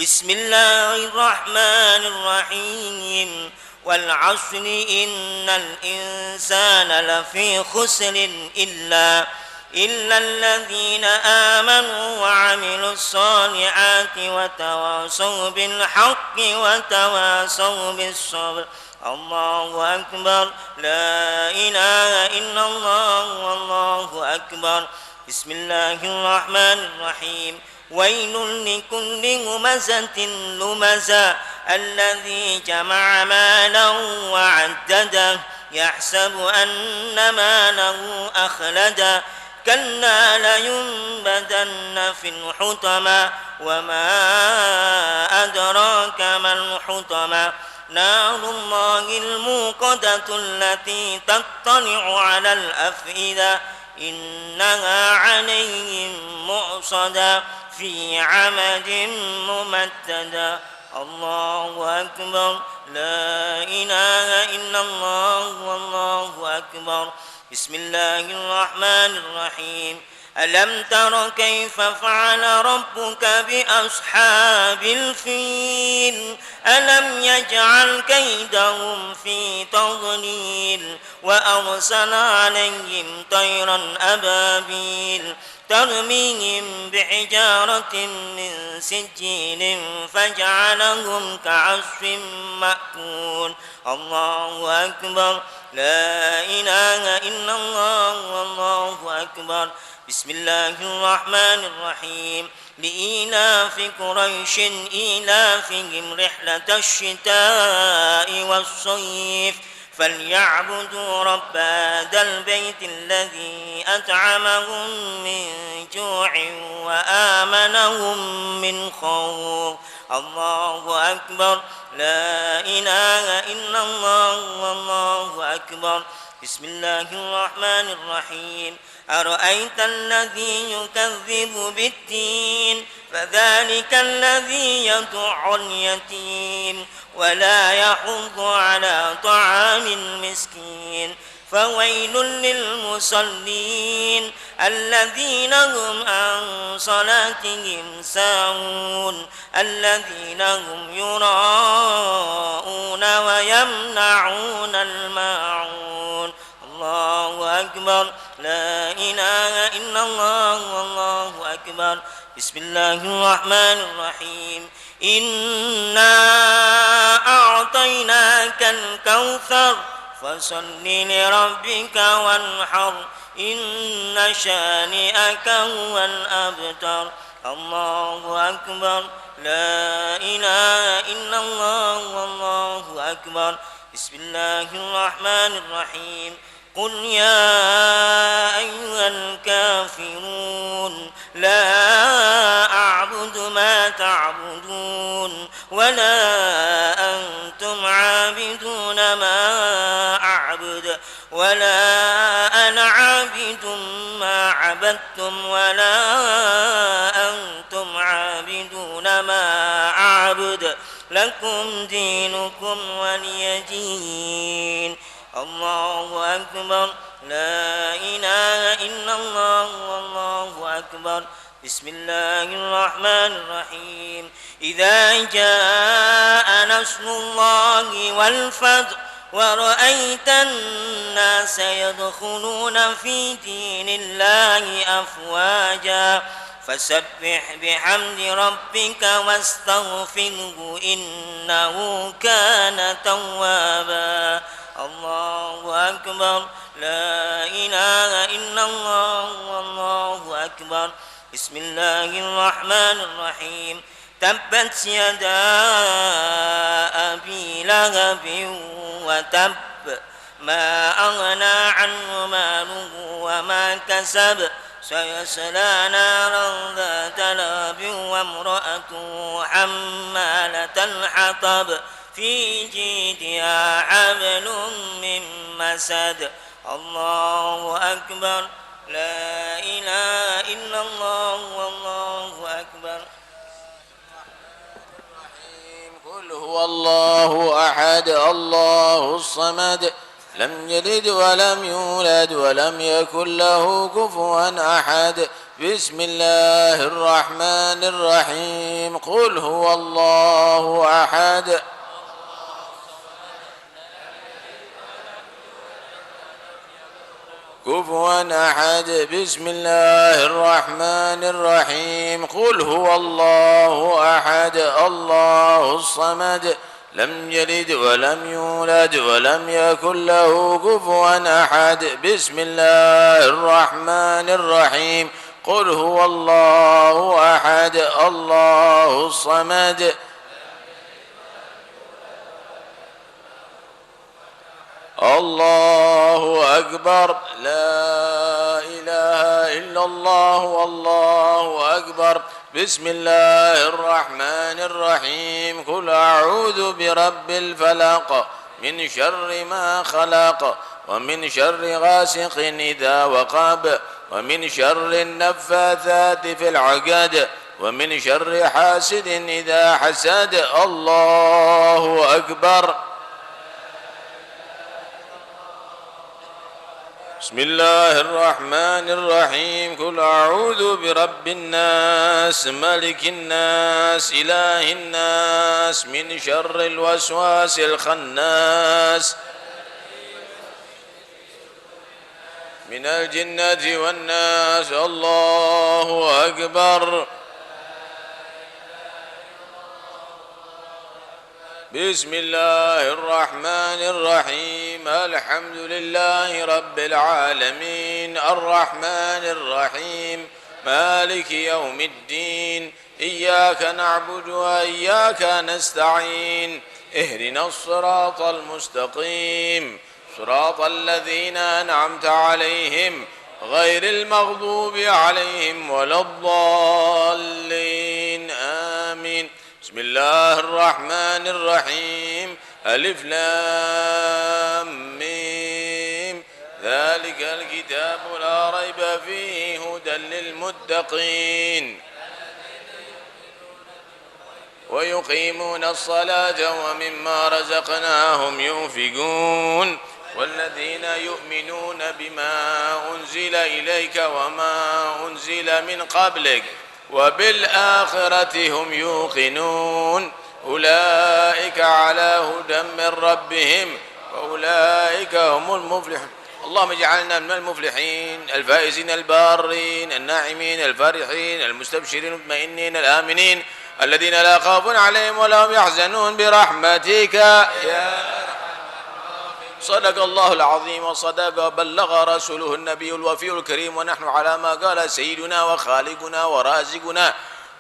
بسم الله الرحمن الرحيم والعصر إن الإنسان لفي خسر إلا الذين آمنوا وعملوا الصالحات وتواصوا بالحق وتواصوا بالصبر. الله أكبر. لا إله إلا الله والله أكبر. بسم الله الرحمن الرحيم ويل لكل همزة لمزة الذي جمع مالا وعدده يحسب أن ماله أخلده كلا لينبذن في الحطمة وما أدراك ما الحطمة نار الله الموقدة التي تطلع على الأفئدة إنها عليهم مؤصدة في عمد ممددة. الله أكبر. لا إله إلا الله والله أكبر. بسم الله الرحمن الرحيم ألم تر كيف فعل ربك بأصحاب الفيل ألم يجعل كيدهم في تضليل وأرسل عليهم طيرا أبابيل ترميهم بحجارة من سجيل فجعلهم كعصف مأكول. الله أكبر. لا إله إلا الله والله أكبر. بسم الله الرحمن الرحيم لإيلاف قريش إيلافهم رحلة الشتاء والصيف فليعبدوا رب هذا البيت الذي أطعمهم من جوع وآمنهم من خوف. الله أكبر. لا إله إلا الله والله أكبر. بسم الله الرحمن الرحيم أرأيت الذي يكذب بالدين فذلك الذي يدع اليتيم ولا يحض على طعام المسكين فويل للمصلين الذين هم عن صلاتهم ساهون الذين هم يراءون ويمنعون الماعون. الله أكبر. لا إله إلا الله والله أكبر. بسم الله الرحمن الرحيم إنا أعطيناك الكوثر فصل لربك وانحر إن شانئك هو الأبتر. الله أكبر. لا إله إلا الله والله أكبر. بسم الله الرحمن الرحيم قل يا أيها الكافرون لا أعبد ما تعبدون ولا أنتم عابدون ما أعبد ولا أنا عابد ما عبدتم ولا أنتم عابدون ما أعبد لكم دينكم ولي دين. الله أكبر. لا إله إلا الله والله أكبر. بسم الله الرحمن الرحيم إذا جاء نصر الله والفتح ورأيت الناس يدخلون في دين الله أفواجا فسبح بحمد ربك واستغفره إنه كان توابا. الله أكبر. لا إله إلا الله والله أكبر. بسم الله الرحمن الرحيم تبت يدا أبي لهب وتب ما أغنى عنه ماله وما كسب سيصلى نارا ذات لهب وامرأته حمالة الحطب في جيدها حبل من مسد. الله أكبر. لا إله إلا الله والله أكبر. قل هو الله أحد الله الصمد لم يلد ولم يولد ولم يكن له كفوا أحد بسم الله الرحمن الرحيم قل هو الله أحد كفوا أحد بسم الله الرحمن الرحيم قل هو الله أحد الله الصمد لم يلد ولم يولد ولم يكن له كفوا أحد بسم الله الرحمن الرحيم قل هو الله أحد الله الصمد الله أكبر لا إله إلا الله والله أكبر بسم الله الرحمن الرحيم قل أعوذ برب الفلق من شر ما خلق ومن شر غاسق إذا وقب ومن شر النفاثات في العقد ومن شر حاسد إذا حسد الله أكبر بسم الله الرحمن الرحيم قل أعوذ برب الناس ملك الناس إله الناس من شر الوسواس الخناس من الجنة والناس الله أكبر بسم الله الرحمن الرحيم الحمد لله رب العالمين الرحمن الرحيم مالك يوم الدين إياك نعبد وإياك نستعين اهدنا الصراط المستقيم صراط الذين أنعمت عليهم غير المغضوب عليهم ولا الضالين آمين بسم الله الرحمن الرحيم ألف لام ميم ذلك الكتاب لا ريب فيه هدى للمتقين ويقيمون الصلاة ومما رزقناهم ينفقون والذين يؤمنون بما أنزل إليك وما أنزل من قبلك وبالآخرة هم يوقنون أولئك على هدى من ربهم وأولئك هم المفلحون اللهم اجعلنا من المفلحين الفائزين البارين الناعمين الفرحين المستبشرين المطمئنين الآمنين الذين لا خوف عليهم ولا هم يحزنون برحمتك يا صدق الله العظيم وصدق وبلغ رسوله النبي الوفي الكريم ونحن على ما قال سيدنا وخالقنا ورازقنا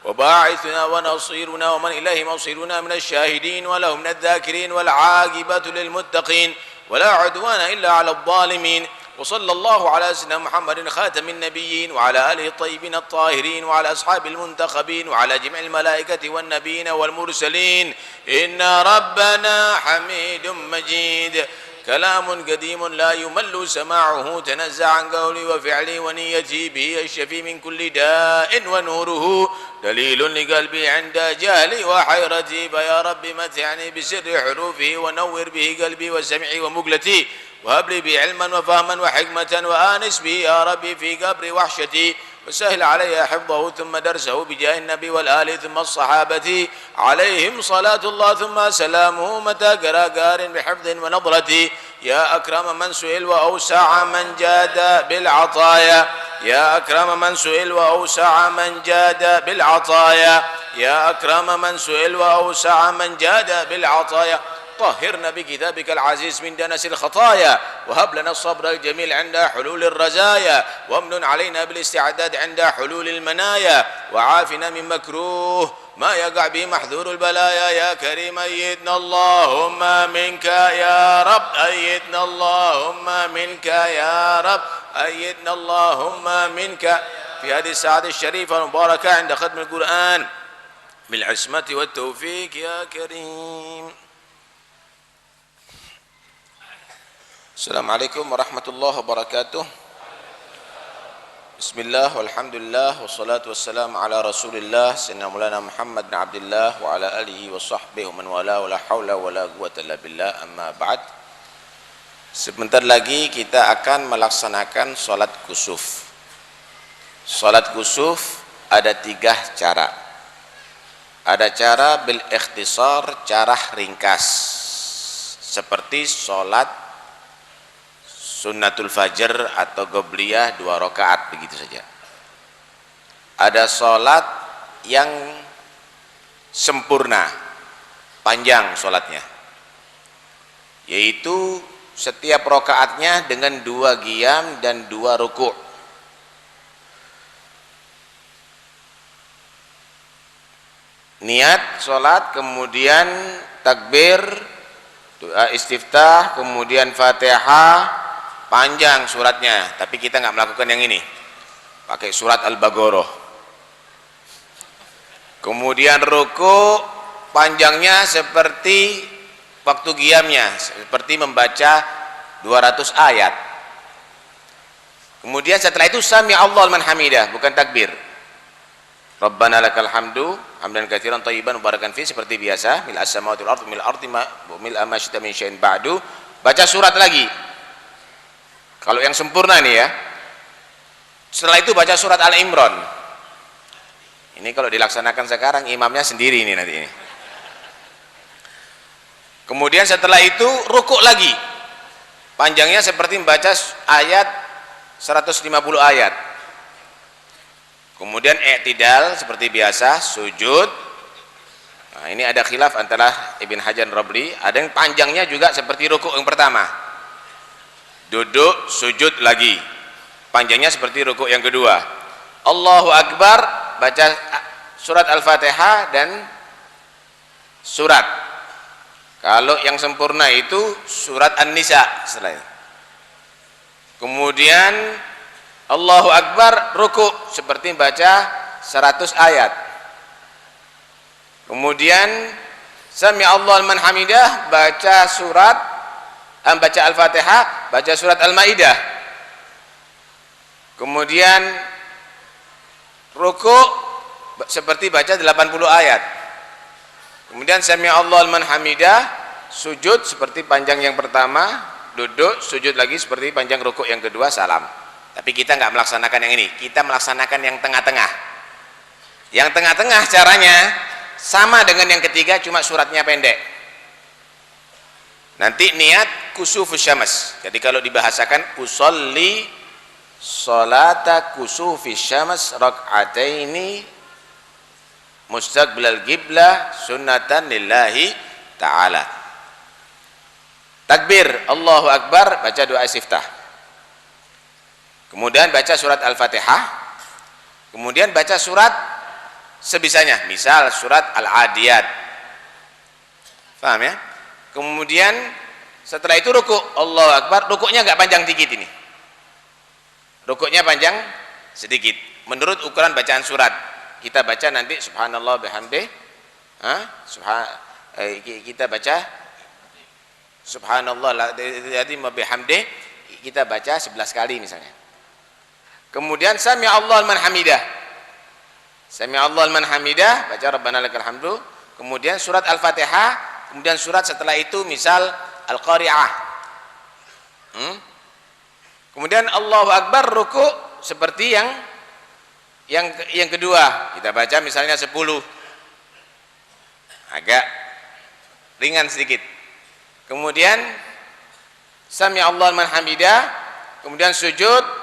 وباعثنا ونصيرنا ومن إليه مصيرنا من الشاهدين وله من الذاكرين والعاقبة للمتقين ولا عدوان إلا على الظالمين وصلى الله على سيدنا محمد خاتم النبيين وعلى آله الطيبين الطاهرين وعلى أصحاب المنتخبين وعلى جميع الملائكة والنبيين والمرسلين إن ربنا حميد مجيد كلام قديم لا يمل سماعه تنزع عن قولي وفعلي ونيتي به الشفي من كل داء ونوره دليل لقلبي عند جهلي وحيرتي فيا رب متعني بسر حروفه ونور به قلبي وسمعي ومقلتي وهب لي به علما وفهما وحكمة وآنس به يا ربي في قبر وحشتي وسهل علي حفظه ثم درسه بجاه النبي والآل ثم الصحابة عليهم صلاة الله ثم سلامه متى قرار بحفظ ونظرة يا أكرم من سئل وأوسع من جاد بالعطايا يا أكرم من سئل وأوسع من جاد بالعطايا يا أكرم من سئل وأوسع من جاد بالعطايا طهرنا بكتابك العزيز من دنس الخطايا وهب لنا الصبر الجميل عند حلول الرزايا وامن علينا بالاستعداد عند حلول المنايا وعافنا من مكروه ما يقع به محذور البلايا يا كريم أيدنا اللهم منك يا رب أيدنا اللهم منك يا رب أيدنا اللهم منك في هذه الساعة الشريفة المباركة عند ختم القرآن بالعصمة والتوفيق يا كريم. السلام عليكم ورحمة الله وبركاته. بسم الله والحمد لله والصلاة والسلام على رسول الله سيدنا مولانا محمد بن عبد الله وعلى آله وصحبه ومن والاه ولا حول ولا قوة إلا بالله أما بعد. Sebentar lagi kita akan melaksanakan sholat kusuf. Salat kusuf ada 3 cara. Ada cara bil ikhtisar, cara ringkas, seperti salat sunnatul fajr atau qobliyah 2 rakaat begitu saja. Ada salat yang sempurna, panjang salatnya, yaitu setiap rakaatnya dengan 2 qiyam dan 2 ruku'. Niat salat, kemudian takbir, doa istiftah, kemudian Fatihah, panjang suratnya, tapi kita nggak melakukan yang ini, pakai surat Al-Baqarah. Kemudian ruku, panjangnya seperti waktu qiyamnya, seperti membaca 200 ayat. Kemudian setelah itu sami Allahu liman hamidah, bukan takbir. Rabbana lakal hamdu hamdan katsiran thayyiban mubarakan fi, seperti biasa, mil as-samawati wal ardi mil ardi mil ma syi'ta min syai'in ba'du. Baca surat lagi kalau yang sempurna nih ya. Setelah itu baca surat Al-Imran. Ini kalau dilaksanakan sekarang imamnya sendiri ini nanti ini. Kemudian setelah itu rukuk lagi, panjangnya seperti membaca ayat 150 ayat. Kemudian i'tidal seperti biasa, sujud. Nah, ini ada khilaf antara Ibn Hajar Rabli, ada yang panjangnya juga seperti rukuk yang pertama. Duduk, sujud lagi, panjangnya seperti rukuk yang kedua. Allahu Akbar, baca surat Al-Fatihah dan surat. Kalau yang sempurna itu surat An-Nisa setelah itu. Kemudian Allahu Akbar, rukuk seperti baca 100 ayat. Kemudian Sami Allahu liman hamidah, baca surat, baca Al-Fatihah, baca surat Al-Maidah. Kemudian rukuk seperti baca 80 ayat. Kemudian Sami Allahu liman hamidah, sujud seperti panjang yang pertama, duduk, sujud lagi seperti panjang rukuk yang kedua, salam. Tapi kita nggak melaksanakan yang ini, kita melaksanakan yang tengah-tengah. Yang tengah-tengah caranya sama dengan yang ketiga, cuma suratnya pendek. Nanti niat kusufus syams. Jadi kalau dibahasakan usolli sholata kusufis syams rak'ataini mustaqbilal qiblah sunnatan lillahi ta'ala. Takbir, Allahu Akbar, baca doa istiftah. Kemudian baca surat Al-Fatihah. Kemudian baca surat sebisanya, misal surat Al-Adiyat. Paham ya? Kemudian setelah itu rukuk, Allahu Akbar, rukuknya nggak panjang dikit ini. Rukuknya panjang sedikit menurut ukuran bacaan surat. Kita baca nanti subhanallah bihamdih, kita baca subhanallah bihamdih, kita baca 11 kali misalnya. Kemudian sami Allahu liman hamidah, sami Allahu liman hamidah, baca rabbana lakal hamdu. Kemudian surat Al-Fatihah, kemudian surat setelah itu misal Al-Qari'ah. Kemudian Allahu Akbar, rukuk seperti yang kedua, kita baca misalnya 10, agak ringan sedikit. Kemudian sami Allahu liman hamidah, kemudian sujud,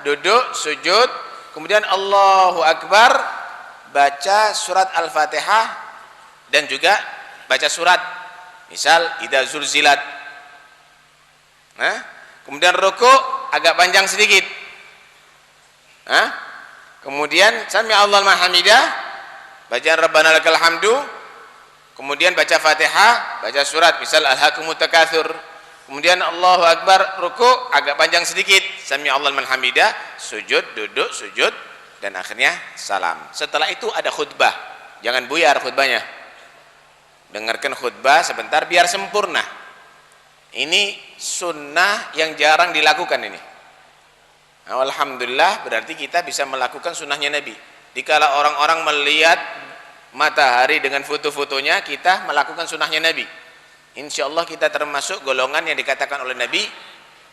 duduk, sujud, kemudian Allahu Akbar, baca surat Al-Fatihah dan juga baca surat misal idza zulzilat. Kemudian rukuk agak panjang sedikit. Kemudian sami Allahu liman hamidah, baca rabbana lakal hamdu, kemudian baca Fatihah, baca surat misal alhaakumut takatsur. Kemudian Allahu Akbar, rukuk agak panjang sedikit, sami Allahu liman hamidah, sujud, duduk, sujud, dan akhirnya salam. Setelah itu ada khutbah. Jangan buyar khutbahnya. Dengarkan khutbah sebentar biar sempurna. Ini sunnah yang jarang dilakukan ini. Alhamdulillah, berarti kita bisa melakukan sunnahnya Nabi. Dikala orang-orang melihat matahari dengan foto-fotonya, kita melakukan sunnahnya Nabi. Insya Allah kita termasuk golongan yang dikatakan oleh Nabi,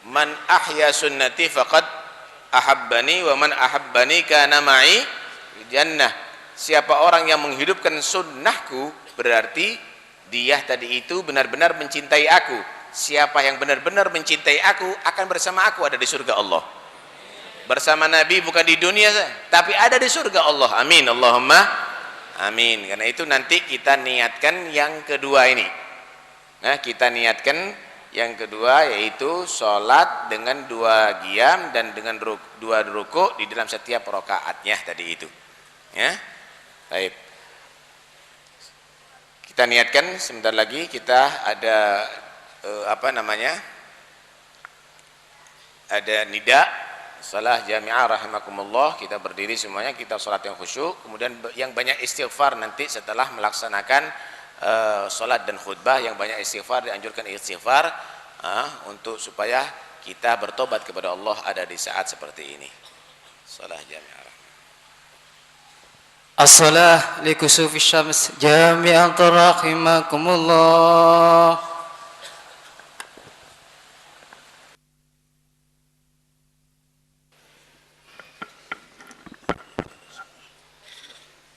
man ahya sunnati faqad ahabbani wa man ahabbani kana ma'i fil jannah. Siapa orang yang menghidupkan sunnahku, berarti dia tadi itu benar-benar mencintai aku. Siapa yang benar-benar mencintai aku akan bersama aku ada di surga Allah. Bersama Nabi bukan di dunia tapi ada di surga Allah. Amin, Allahumma amin. Karena itu nanti kita niatkan yang kedua ini. Nah, kita niatkan yang kedua yaitu sholat dengan 2 qiyam dan dengan 2 ruku di dalam setiap rakaatnya tadi itu. Ya. Baik. Kita niatkan sebentar lagi kita ada ada nida salah jami'ah rahimakumullah. Kita berdiri semuanya, kita salat yang khusyuk, kemudian yang banyak istighfar nanti setelah melaksanakan salat dan khutbah, yang banyak istighfar, dianjurkan istighfar untuk supaya kita bertobat kepada Allah ada di saat seperti ini. Salah jami'ah. As-salah li kusufi syams jami'an rahimakumullah.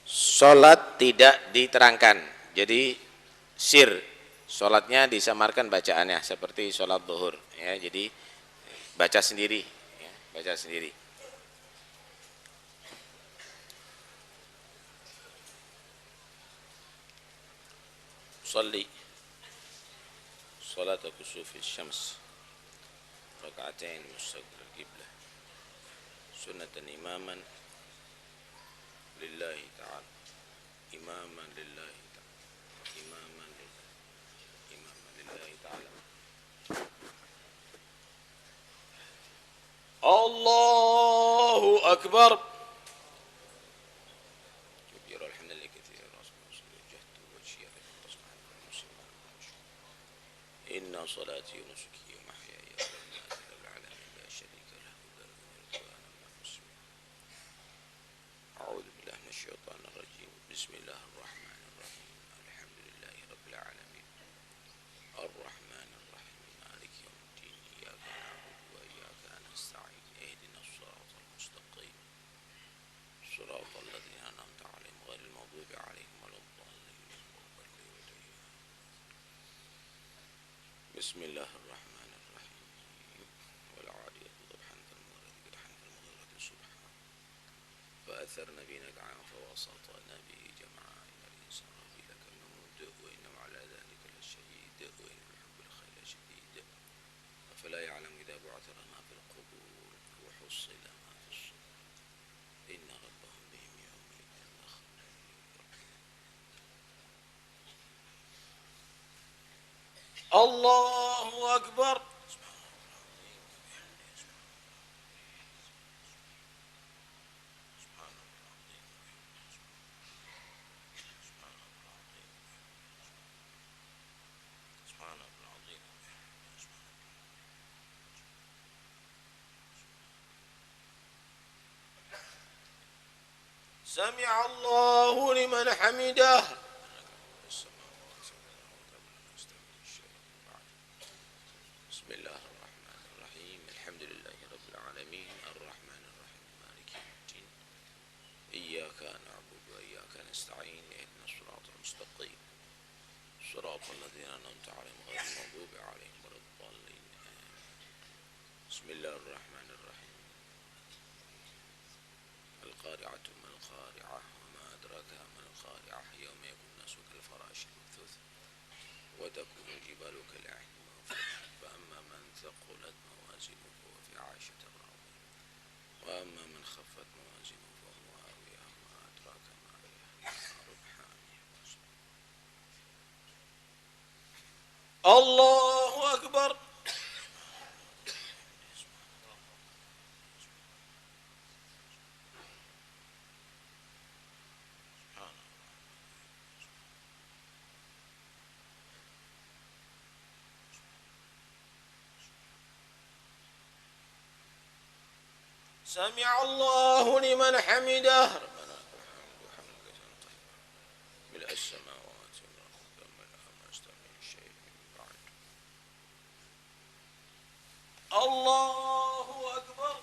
Salat tidak diterangkan, jadi sir, salatnya disamarkan bacaannya seperti salat zuhur, ya. Jadi baca sendiri, ya, baca sendiri. Salli salat kusufi syams raka'atain mustaqbil qiblah sunnatan imaman lillahi ta'ala imaman lillahi ta'ala imaman lillahi ta'ala. Allahu akbar. Inna salati wa nusuki wa mahyaya wa mamati lillahi rabbil alamin la syarika lahu wa lahu al-mulku. A'udzu billahi minasyaitonir rajim. Bismillahirrahmanirrahim. Alhamdulillahi rabbil alamin. Arrahmanir rahim. Maliki yaumiddin. Iyyaka na'budu wa iyyaka nasta'in. Ihdinas siratal mustaqim. Siratal ladzina an'amta 'alaihim ghairil maghdubi 'alaihim waladdallin. Bismillahirrahmanirrahim. Wal 'adiyati dhabhan fal-muradi qadhan fal-mughirati subhan. فأثرن به نقعا فوسطن به جمعا إن الإنسان ربي لكنود وإنه على ذلك لشهيد وإنه يحب الخير شديد أفلا يعلم إذا بعثر ما في القبور وحصل ما في الصدور إن ربهم بهم يومئذ لخبير. الله أكبر. سمع الله لمن حمده. بسم الله الرحمن الرحيم. الحمد لله رب العالمين الرحمن الرحيم مالك يوم الدين إياك نعبد وإياك نستعين اهدنا الصراط المستقيم صراط الذين أنعمت عليهم غير المغضوب عليهم ولا الضالين. بسم الله الرحمن الرحيم. القارعة ما القارعة وما أدراك ما القارعة يوم يكون الناس كالفراش المبثوث وتكون الجبال كالعهن المنفوش فأما من ثقلت موازينه فهو في عيشة راضية وأما من خفت موازينه فهو هاوية وما أدراك ما هي نار حامية. الله أكبر. سمع الله لمن حمده. ربنا الحمد حمدا طيبا ملء السماوات والأرض وملء ما استوى من شيء بعد. الله أكبر.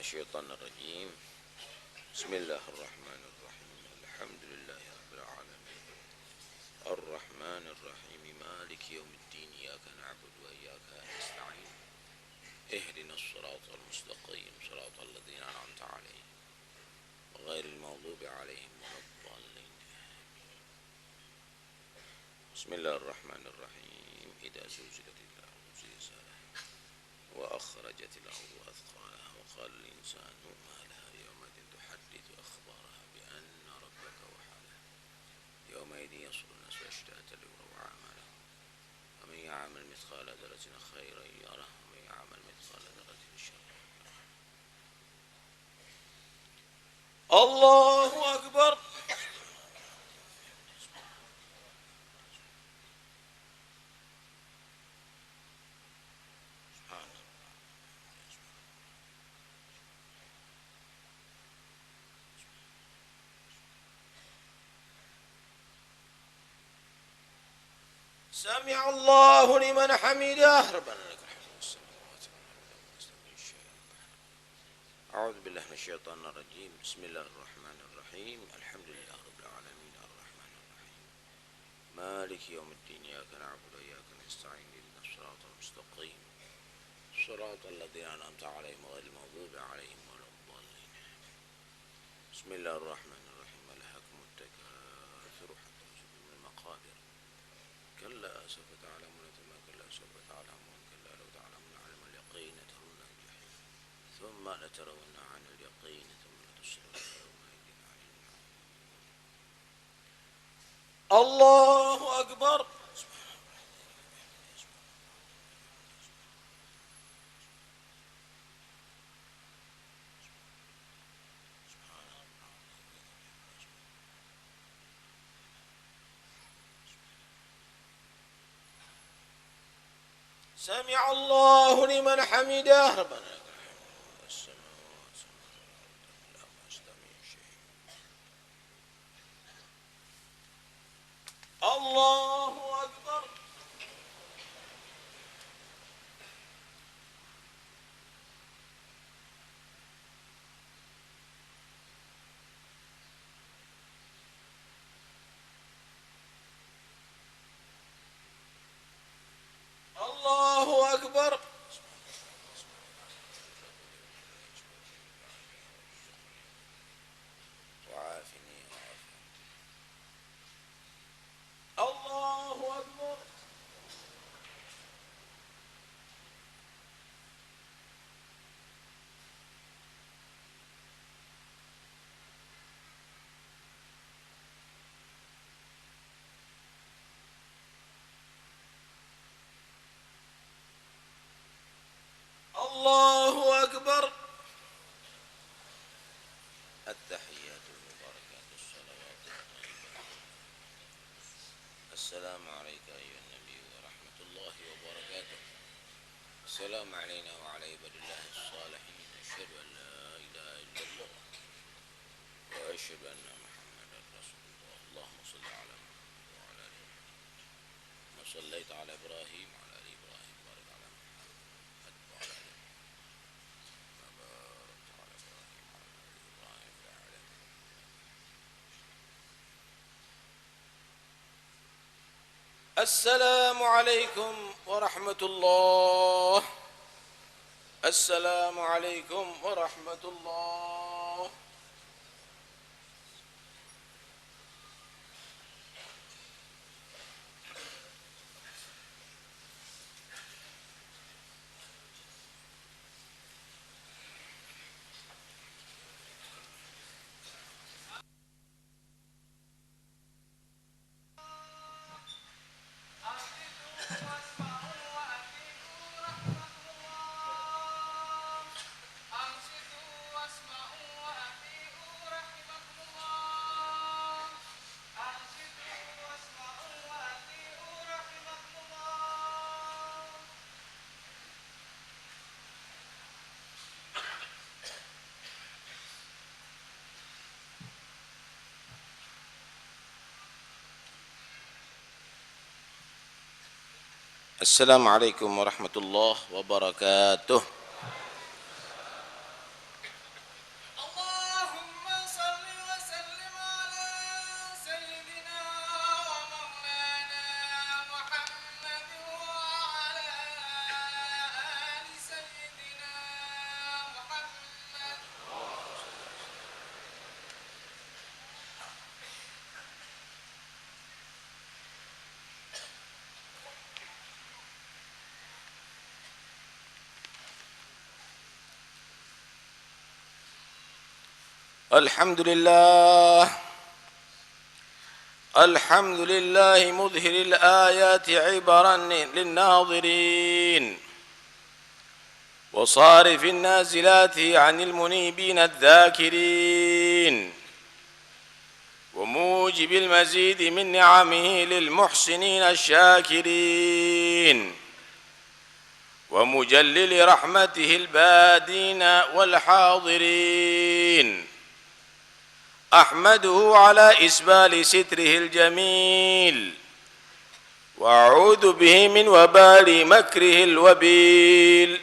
الشيطان الرجيم. بسم الله الرحمن الرحيم. الحمد لله رب العالمين الرحمن الرحيم مالك يوم الدين إياك نعبد وإياك نستعين اهدنا الصراط المستقيم صراط الذين أنعمت عليهم غير المغضوب عليهم ولا الضالين. بسم الله الرحمن الرحيم. إذا زلزلت الأرض زلزالها وأخرجت الأرض أثقالها وقال الإنسان ما لها يومئذ تحدث أخبارها بأن ربك وحده يومئذ يصل الناس أشتاتا ليروا أعمالهم ومن يعمل مثقال ذرة خيرا يره ومن يعمل مثقال ذرة شرا يره. الله أكبر. سمع الله لمن حمده. ربنا لك الحمد والسماوات أعوذ بالله من الشيطان الرجيم. بسم الله الرحمن الرحيم. الحمد لله رب العالمين الرحمن الرحيم مالك يوم الدين إياك نعبد وإياك نستعين اهدنا الصراط المستقيم صراط الذين أنعمت عليهم غير المغضوب عليهم ولا الضالين. بسم الله الرحمن الرحيم. ألهاكم التكاثر حتى زرتم المقابر كلا سوف تعلمون ثم كلا سوف تعلمون كلا لو تعلمون علم اليقين لترون الجحيم ثم لترون عن اليقين ثم لتبصرن يومئذ عن النعيم. الله أكبر. سمع الله لمن حمده. ربنا لك الحمد والسماوات لا مستمع شيء. الله أكبر. الله أكبر. وعافني وعافني. الله أكبر. الله أكبر. التحيات المباركات الصلوات الطيبات. السلام عليك أيها النبي ورحمة الله وبركاته. السلام علينا وعلى عباد الله الصالحين. أشهد أن لا إله إلا الله وأشهد أن محمدا رسول الله. اللهم صل على محمد وعلى آل محمد كما صليت على إبراهيم وعلى آل إبراهيم وبارك على محمد وعلى آل السلام عليكم ورحمة الله. السلام عليكم ورحمة الله. Assalamualaikum warahmatullahi wabarakatuh. الحمد لله الحمد لله مظهر الآيات عبرا للناظرين وصارف النازلات عن المنيبين الذاكرين وموجب المزيد من نعمه للمحسنين الشاكرين ومجلل رحمته البادين والحاضرين أحمده على إسبال ستره الجميل وأعوذ به من وبال مكره الوبيل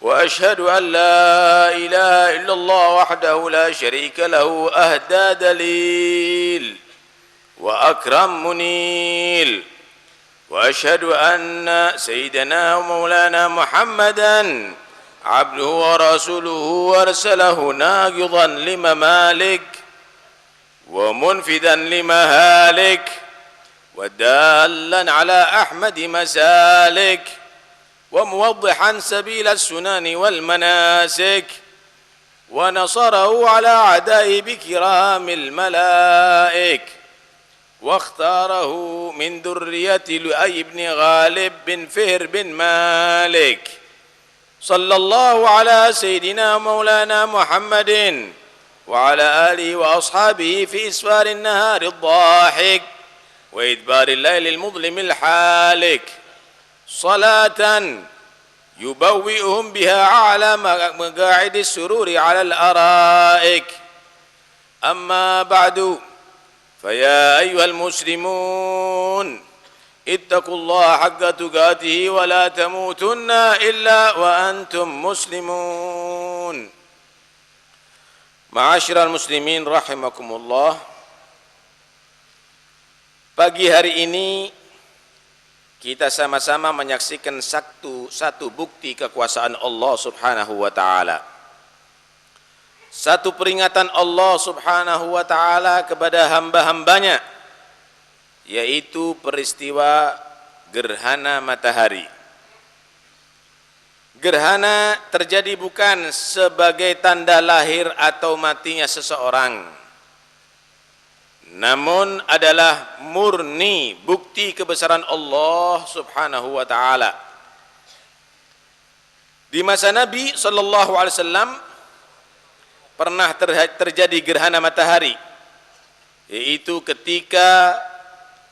وأشهد أن لا إله إلا الله وحده لا شريك له أهدى دليل وأكرم منيل وأشهد أن سيدنا ومولانا محمدًا عبده ورسوله وارسله ناقضا لممالك ومنفذا لمهالك ودالا على أحمد مسالك وموضحا سبيل السنن والمناسك ونصره على عدائب كرام الملائك واختاره من ذرية لؤي بن غالب بن فهر بن مالك صلى الله على سيدنا مولانا محمد وعلى آله وأصحابه في إسفار النهار الضاحك وإدبار الليل المظلم الحالك صلاة يبوئهم بها أعلى مقاعد السرور على الأرائك أما بعد فيا أيها المسلمون اتقوا الله حق تقاته ولا تموتن إلا وأنتم مسلمون. Ma'asyiral muslimin rahimakumullah. Pagi hari ini kita sama-sama menyaksikan satu bukti kekuasaan Allah Subhanahu wa taala. Satu peringatan Allah Subhanahu wa taala kepada hamba-hambanya, yaitu peristiwa gerhana matahari. Gerhana terjadi bukan sebagai tanda lahir atau matinya seseorang, namun adalah murni bukti kebesaran Allah Subhanahu wa taala. Di masa Nabi sallallahu alaihi wasallam pernah terjadi gerhana matahari, yaitu ketika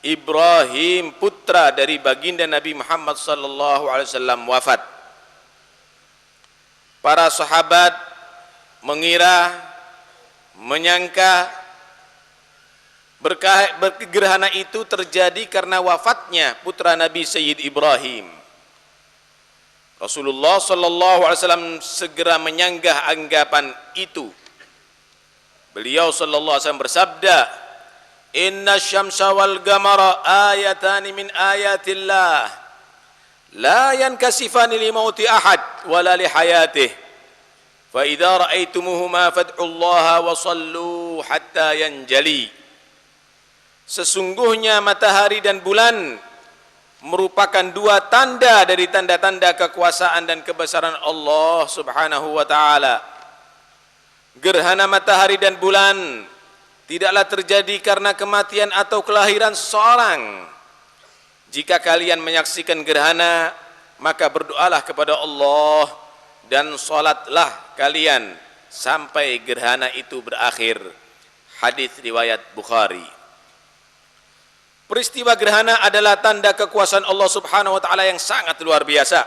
Ibrahim, putra dari baginda Nabi Muhammad sallallahu alaihi wasallam, wafat. Para sahabat menyangka gerhana itu terjadi karena wafatnya putra Nabi Sayyid Ibrahim. Rasulullah sallallahu alaihi wasallam segera menyanggah anggapan itu. Beliau sallallahu alaihi wasallam bersabda, "Inna syamsa wal qamara ayatani min ayatillah la yankasifani li mauti ahad wala li hayatih fa idza ra'aitumuhuma fad'ullaha wa sallu hatta yanjali." Sesungguhnya matahari dan bulan merupakan dua tanda dari tanda-tanda kekuasaan dan kebesaran Allah Subhanahu wa taala. Gerhana matahari dan bulan tidaklah terjadi karena kematian atau kelahiran seseorang. Jika kalian menyaksikan gerhana, maka berdoalah kepada Allah dan salatlah kalian sampai gerhana itu berakhir. Hadis riwayat Bukhari. Peristiwa gerhana adalah tanda kekuasaan Allah Subhanahu wa taala yang sangat luar biasa.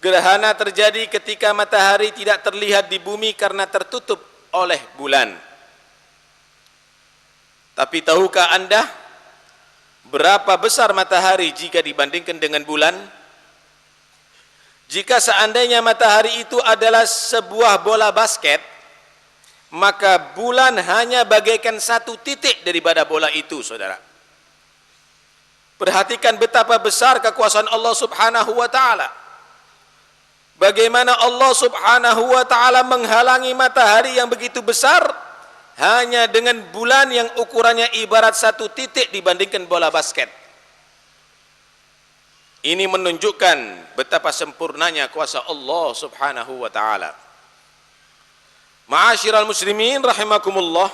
Gerhana terjadi ketika matahari tidak terlihat di bumi karena tertutup oleh bulan. Tapi tahukah Anda berapa besar matahari jika dibandingkan dengan bulan? Jika seandainya matahari itu adalah sebuah bola basket, maka bulan hanya bagaikan satu titik daripada bola itu, saudara. Perhatikan betapa besar kekuasaan Allah Subhanahu wa taala. Bagaimana Allah Subhanahu wa taala menghalangi matahari yang begitu besar hanya dengan bulan yang ukurannya ibarat satu titik dibandingkan bola basket. Ini menunjukkan betapa sempurnanya kuasa Allah Subhanahu wa taala. Ma'asyiral muslimin rahimakumullah,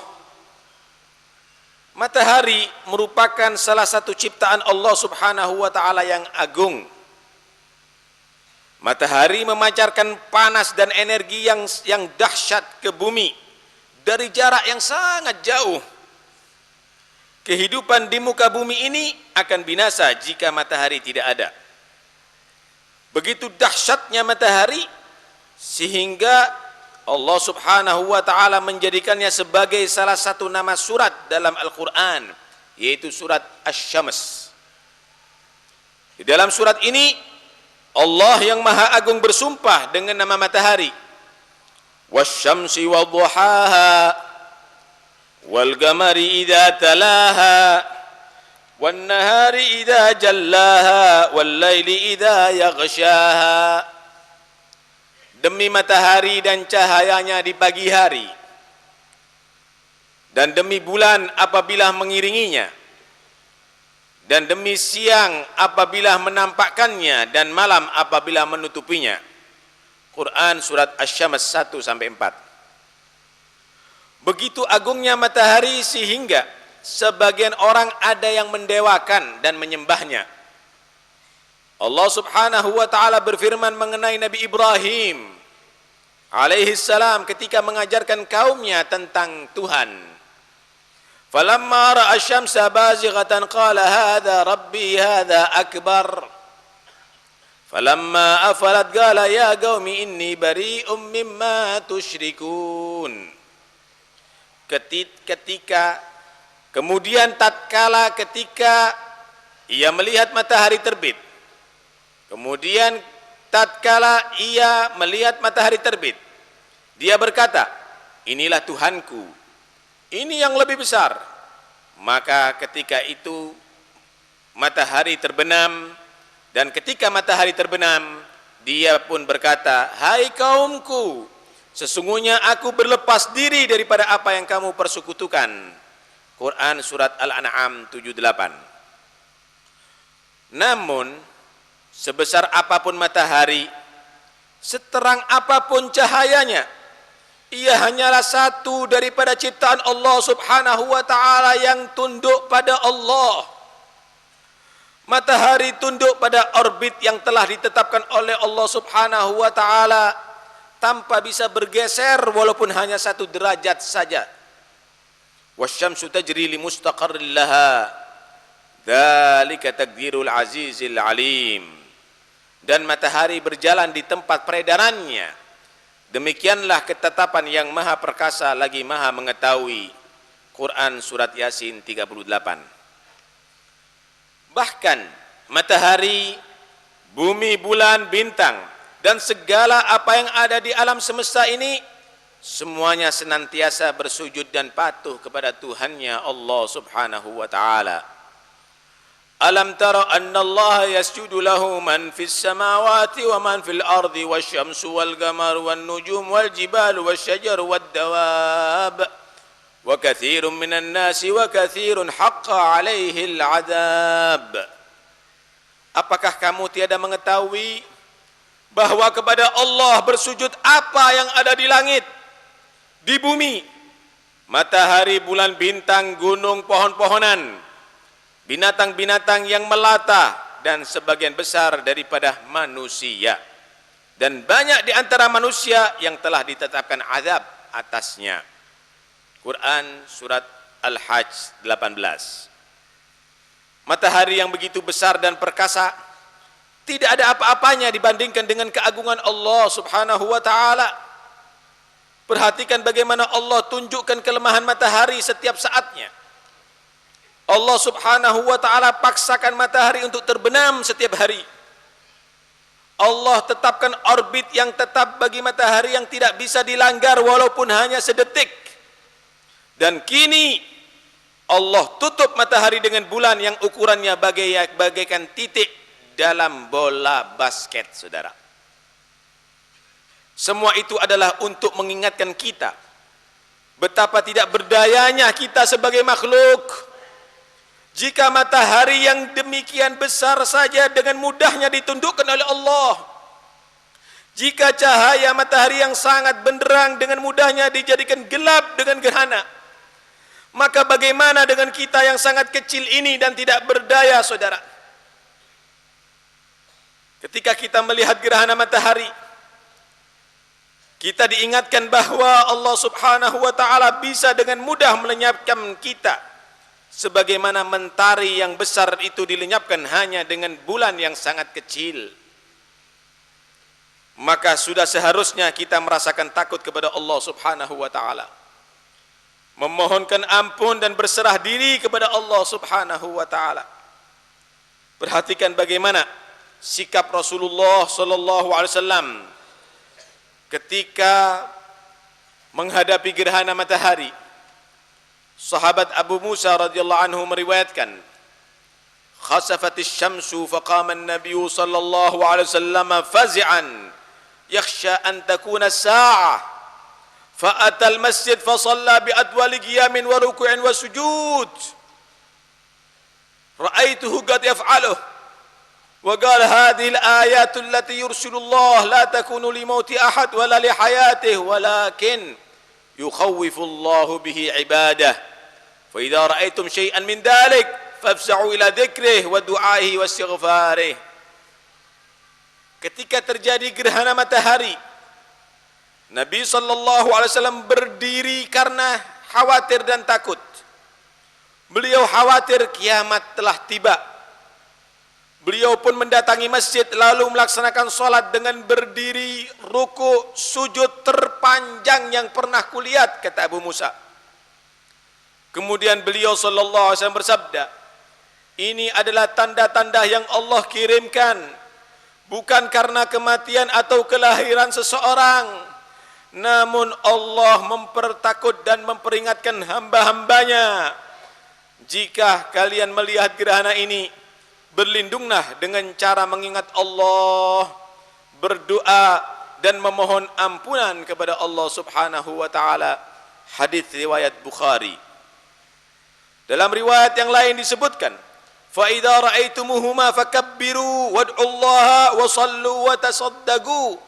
matahari merupakan salah satu ciptaan Allah Subhanahu wa taala yang agung. Matahari memancarkan panas dan energi yang dahsyat ke bumi dari jarak yang sangat jauh. Kehidupan di muka bumi ini akan binasa jika matahari tidak ada. Begitu dahsyatnya matahari sehingga Allah Subhanahu wa taala menjadikannya sebagai salah satu nama surat dalam Al-Qur'an, yaitu surat Asy-Syams. Di dalam surat ini Allah yang Maha Agung bersumpah dengan nama matahari. Wasy-syamsi wadduhaha wal qamari idza talaha wan nahari idza jallaha wal laili idza yaghshaha. Demi matahari dan cahayanya di pagi hari, dan demi bulan apabila mengiringinya, dan demi siang apabila menampakkannya, dan malam apabila menutupinya. Quran surat Asy-Syams 1-4. Begitu agungnya matahari sehingga sebagian orang ada yang mendewakan dan menyembahnya. Allah Subhanahu wa taala berfirman mengenai Nabi Ibrahim alaihi salam ketika mengajarkan kaumnya tentang Tuhan. Falamma ra'a asy-syamsa bazighatan qala hadza rabbi hadza akbar. Falamma afalat qala ya qaumi inni bari'um mimma tusyrikun. Ketika kemudian tatkala ketika ia melihat matahari terbit, kemudian tatkala ia melihat matahari terbit, dia berkata, inilah Tuhanku, ini yang lebih besar. Maka ketika itu matahari terbenam, dan ketika matahari terbenam, dia pun berkata, hai kaumku, sesungguhnya aku berlepas diri daripada apa yang kamu persekutukan. Quran surat Al-An'am 7-8. Namun sebesar apapun matahari, seterang apapun cahayanya, ia hanyalah satu daripada ciptaan Allah Subhanahu wa taala yang tunduk pada Allah. Matahari tunduk pada orbit yang telah ditetapkan oleh Allah Subhanahu wa taala tanpa bisa bergeser walaupun hanya 1 derajat saja. Wasyamsu tajri li mustaqarrin laha, dzalika taqdirul azizil alim. Dan matahari berjalan di tempat peredarannya, demikianlah ketetapan yang maha perkasa lagi maha mengetahui. Quran surat Yasin 38. Bahkan matahari, bumi, bulan, bintang, dan segala apa yang ada di alam semesta ini, semuanya senantiasa bersujud dan patuh kepada Tuhannya Allah Subhanahu wa taala. Alam tara anna Allah yasjudu lahu man fis samawati wa man fil ardi wasyamsu wal qamaru wan nujum wal jibalu wasyajaru wad dawab wa katsirun minan nasi wa katsirun haqqa 'alaihil 'adzab. Apakah kamu tiada mengetahui bahwa kepada Allah bersujud apa yang ada di langit, di bumi, matahari, bulan, bintang, gunung, pohon-pohonan, binatang-binatang yang melata, dan sebagian besar daripada manusia, dan banyak di antara manusia yang telah ditetapkan azab atasnya. Quran surat Al-Hajj 18. Matahari yang begitu besar dan perkasa, tidak ada apa-apanya dibandingkan dengan keagungan Allah Subhanahu wa taala. Perhatikan bagaimana Allah tunjukkan kelemahan matahari setiap saatnya. Allah Subhanahu wa taala paksakan matahari untuk terbenam setiap hari. Allah tetapkan orbit yang tetap bagi matahari yang tidak bisa dilanggar walaupun hanya sedetik. Dan kini Allah tutup matahari dengan bulan yang ukurannya bagaikan titik dalam bola basket, saudara. Semua itu adalah untuk mengingatkan kita betapa tidak berdayanya kita sebagai makhluk. Jika matahari yang demikian besar saja dengan mudahnya ditundukkan oleh Allah, Jika cahaya matahari yang sangat benderang dengan mudahnya dijadikan gelap dengan gerhana, maka bagaimana dengan kita yang sangat kecil ini dan tidak berdaya, saudara? Ketika kita melihat gerhana matahari, kita diingatkan bahwa Allah Subhanahu wa taala bisa dengan mudah melenyapkan kita, sebagaimana mentari yang besar itu dilenyapkan hanya dengan bulan yang sangat kecil. Maka sudah seharusnya kita merasakan takut kepada Allah Subhanahu wa taala, memohonkan ampun dan berserah diri kepada Allah Subhanahu wa taala. Perhatikan bagaimana sikap Rasulullah sallallahu alaihi wasallam ketika menghadapi gerhana matahari. Sahabat Abu Musa radhiyallahu anhu meriwayatkan, khasafatis syamsu faqama an-nabiy sallallahu alaihi wasallam fazi'an yakhsha an takuna as-sa'ah fa'ata al-masjid fa shalla bi adwali qiyamin wa ruku'in wa sujud ra'aituhu qad yaf'aluhu wa qala hadhihi al-ayatu allati yursilullah la takunu li mauti ahad wa la li hayatihi walakin yukhawwifu Allahu bihi ibadah fa idza ra'aytum shay'an min dhalik fafza'u ila dhikrihi wa du'aihi wa istighfarihi. Ketika terjadi gerhana matahari, Nabi sallallahu alaihi wasallam berdiri karena khawatir dan takut. Beliau khawatir kiamat telah tiba. Beliau pun mendatangi masjid lalu melaksanakan salat dengan berdiri ruku sujud terpanjang yang pernah kulihat, kata Abu Musa. Kemudian beliau sallallahu alaihi wasallam bersabda, ini adalah tanda-tanda yang Allah kirimkan, bukan karena kematian atau kelahiran seseorang, namun Allah mempertakut dan memperingatkan hamba-hambanya. Jika kalian melihat gerhana ini, berlindunglah dengan cara mengingat Allah, berdoa dan memohon ampunan kepada Allah Subhanahu wa taala. Hadis riwayat Bukhari. Dalam riwayat yang lain disebutkan, fa idza ra'aitumuhuma fakabbiru wad'ullaha wa sallu wa tasaddaqu.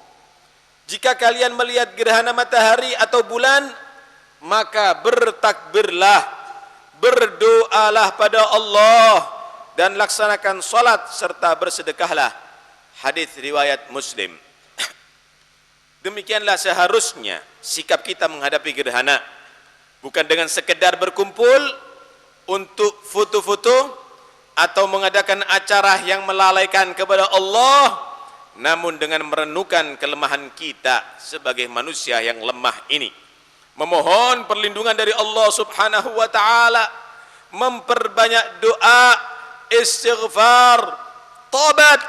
Jika kalian melihat gerhana matahari atau bulan, maka bertakbirlah, berdoalah pada Allah dan laksanakan salat serta bersedekahlah. Hadis riwayat Muslim. Demikianlah seharusnya sikap kita menghadapi gerhana, bukan dengan sekedar berkumpul untuk foto-foto atau mengadakan acara yang melalaikan kepada Allah, namun dengan merenungkan kelemahan kita sebagai manusia yang lemah ini, memohon perlindungan dari Allah Subhanahu wa taala, memperbanyak doa, istighfar, taubat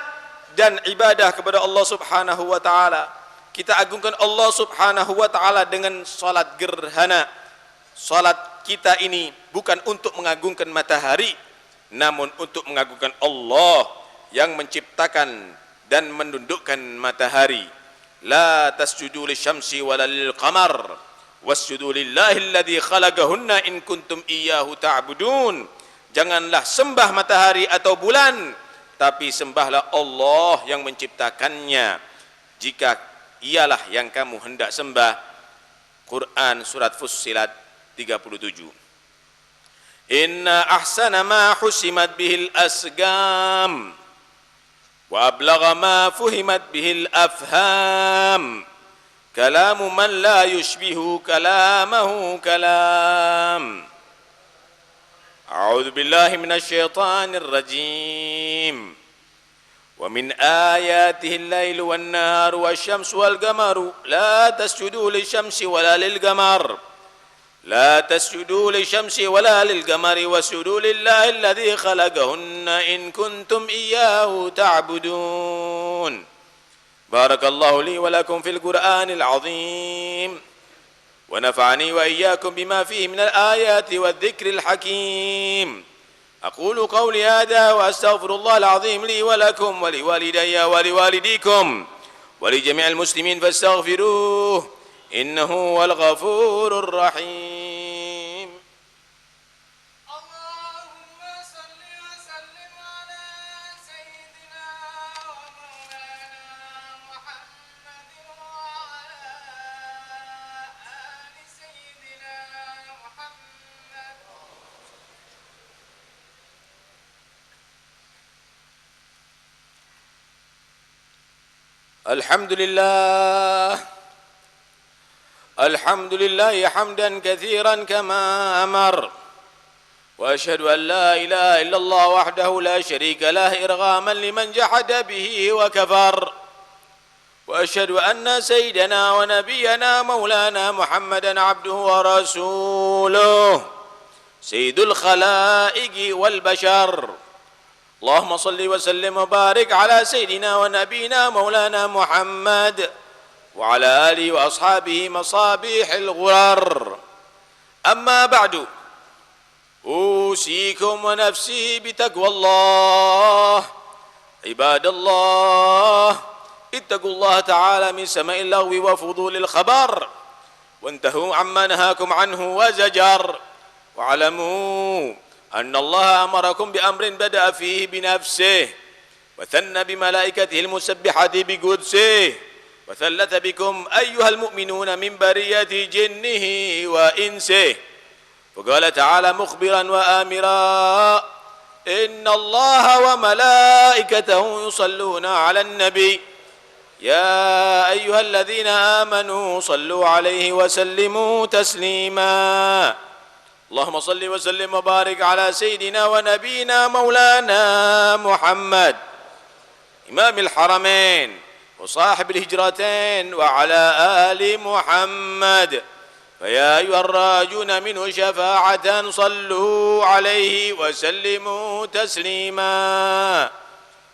dan ibadah kepada Allah Subhanahu wa taala. Kita agungkan Allah Subhanahu wa taala dengan salat gerhana. Salat kita ini bukan untuk mengagungkan matahari, namun untuk mengagungkan Allah yang menciptakan dan menundukkan matahari. La tasjudu lisyamsi wala lilqamar wasjudu lillahi alladhi khalaqahunna in kuntum iyyahu ta'budun. Janganlah sembah matahari atau bulan, tapi sembahlah Allah yang menciptakannya, jika ialah yang kamu hendak sembah. Quran surat Fussilat 37. Inna ahsana ma husimat bihil asgam wa ablagha ma fuhimat bihil afham kalamu man la yushbihu kalamahu kalam. A'udzu billahi minasy syaithanir rajim. Wa min ayatihi al-lailu wan-naharu wasyamsu wal-qamaru la tasjudu lisyamsi wala lil-qamar لا تسجدوا للشمس ولا للقمر واسجدوا لله الذي خلقهن إن كنتم إياه تعبدون. بارك الله لي ولكم في القرآن العظيم ونفعني وإياكم بما فيه من الآيات والذكر الحكيم. أقول قولي هذا وأستغفر الله العظيم لي ولكم ولوالدي ولوالديكم ولجميع المسلمين فاستغفروه إنه هو الغفور الرحيم. اللهم صل وسلم على سيدنا ومولانا محمد الحمد لله الحمد لله حمدا كثيرا كما أمر، وأشهد أن لا إله إلا الله وحده لا شريك له إرغاما لمن جحد به وكفر، وأشهد أن سيدنا ونبينا مولانا محمدا عبده ورسوله سيد الخلائق والبشر. اللهم صل وسلم وبارك على سيدنا ونبينا مولانا محمد وعلى آله وأصحابه مصابيح الغرر. أما بعد، أوصيكم ونفسي بتقوى الله. عباد الله، اتقوا الله تعالى من سماء اللغو وفضول الخبر، وانتهوا عما نهاكم عنه وزجر، واعلموا أن الله أمركم بأمر بدأ فيه بنفسه، وثنى بملائكته المسبحة بقدسه، وثلث بكم أيها المؤمنون من برية جنه وإنسه. وقال تعالى مخبرا وآمرا: إن الله وملائكته يصلون على النبي يا أيها الذين آمنوا صلوا عليه وسلموا تسليما. اللهم صل وسلم وبارك على سيدنا ونبينا مولانا محمد إمام الحرمين وصاحب الهجرتين، وعلى آل محمد. فيا أيها الراجون منه شفاعة صلوا عليه وسلموا تسليما.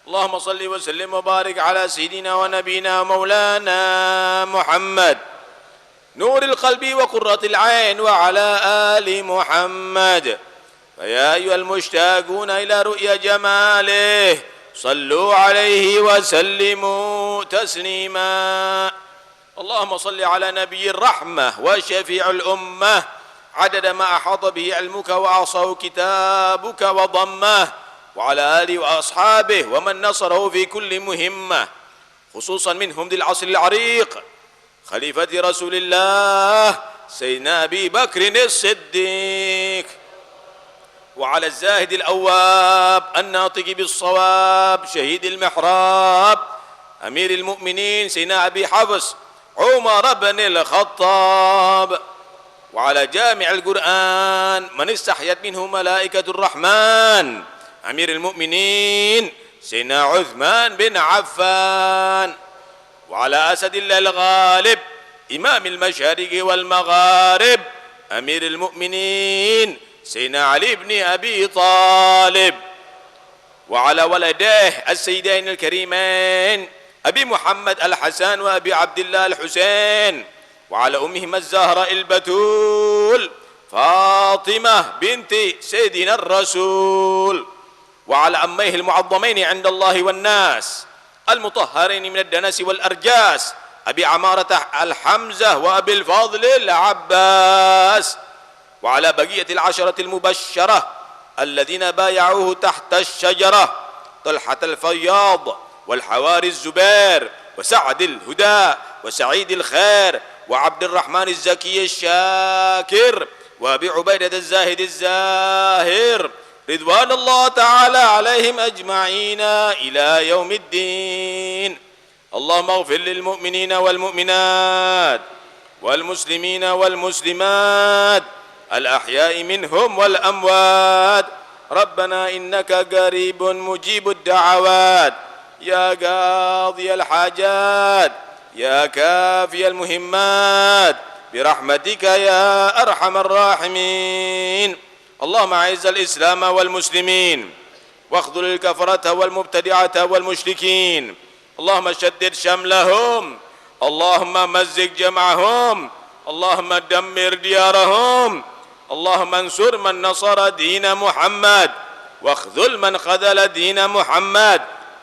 اللهم صل وسلم وبارك على سيدنا ونبينا مولانا محمد نور القلب وقرة العين، وعلى آل محمد. فيا أيها المشتاقون إلى رؤيا جماله صلوا عليه وسلموا تسليما. اللهم صل على نبي الرحمة وشفيع الأمة عدد ما أحاط به علمك وأعصاه كتابك وضمه، وعلى آله وأصحابه ومن نصره في كل مهمة، خصوصا منهم ذي العصر العريق خليفة رسول الله سيدنا أبي بكر الصديق، وعلى الزاهد الأواب الناطق بالصواب شهيد المحراب أمير المؤمنين سيدنا أبي حفص عمر بن الخطاب، وعلى جامع القرآن من استحيت منه ملائكة الرحمن أمير المؤمنين سيدنا عثمان بن عفان، وعلى أسد الله الغالب إمام المشارق والمغارب أمير المؤمنين سيدنا علي بن أبي طالب، وعلى ولديه السيدين الكريمين أبي محمد الحسن وأبي عبد الله الحسين، وعلى أمهما الزهراء البتول فاطمة بنت سيدنا الرسول، وعلى أميه المعظمين عند الله والناس المطهرين من الدنس والأرجاس أبي عمارة الحمزة وأبي الفضل العباس، وعلى بقية العشرة المبشرة الذين بايعوه تحت الشجرة: طلحة الفياض، والحواري الزبير، وسعد الهدى، وسعيد الخير، وعبد الرحمن الزكي الشاكر، وأبي عبيدة الزاهد الزاهر، رضوان الله تعالى عليهم أجمعين إلى يوم الدين. اللهم اغفر للمؤمنين والمؤمنات والمسلمين والمسلمات الأحياء منهم والأموات. ربنا إنك قريب مجيب الدعوات، يا قاضي الحاجات، يا كافي المهمات، برحمتك يا أرحم الراحمين. اللهم أعز الإسلام والمسلمين، واخذل الكفرة والمبتدعة والمشركين. اللهم شدد شملهم، اللهم مزق جمعهم، اللهم دمر ديارهم، اللهم انصر من نصر دين محمد، واخذل من خذل دين محمد،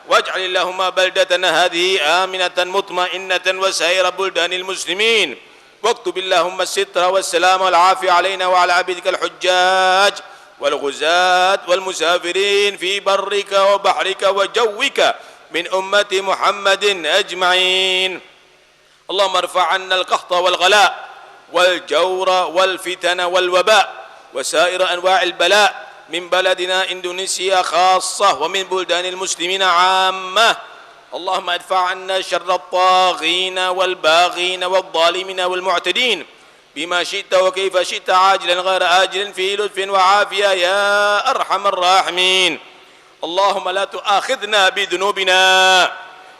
واجعل اللهم بلدتنا هذه آمنة مطمئنة وسائر بلدان المسلمين، واكتب اللهم الستر والسلام والعافية علينا وعلى عبيدك الحجاج والغزاة والمسافرين في برك وبحرك وجوك من أمة محمد أجمعين. اللهم ارفع عنا القحط والغلاء والجور والفتن والوباء وسائر أنواع البلاء من بلدنا إندونيسيا خاصة ومن بلدان المسلمين عامة. اللهم ادفع عنا شر الطاغين والباغين والظالمين والمعتدين بما شئت وكيف شئت عاجلا غير آجل في لطف وعافية يا أرحم الراحمين. اللهم لا تؤاخذنا بذنوبنا،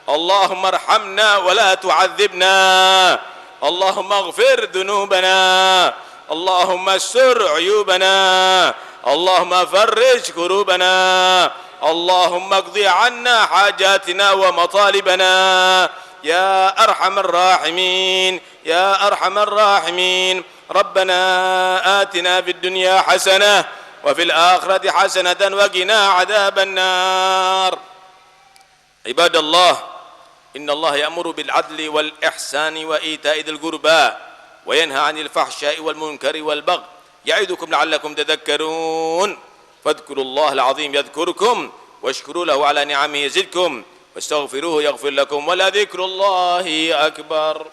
اللهم ارحمنا ولا تعذبنا، اللهم اغفر ذنوبنا، اللهم استر عيوبنا، اللهم فرج كروبنا، اللهم اقض عنا حاجاتنا ومطالبنا يا أرحم الراحمين يا أرحم الراحمين. ربنا آتنا في الدنيا حسنة وفي الآخرة حسنة وقنا عذاب النار. عباد الله، إن الله يأمر بالعدل والإحسان وإيتاء ذي القربى وينهى عن الفحشاء والمنكر والبغي يعظكم لعلكم تذكرون. فاذكروا الله العظيم يذكركم واشكروا له على نعمه يزدكم واستغفروه يغفر لكم ولذكر الله أكبر.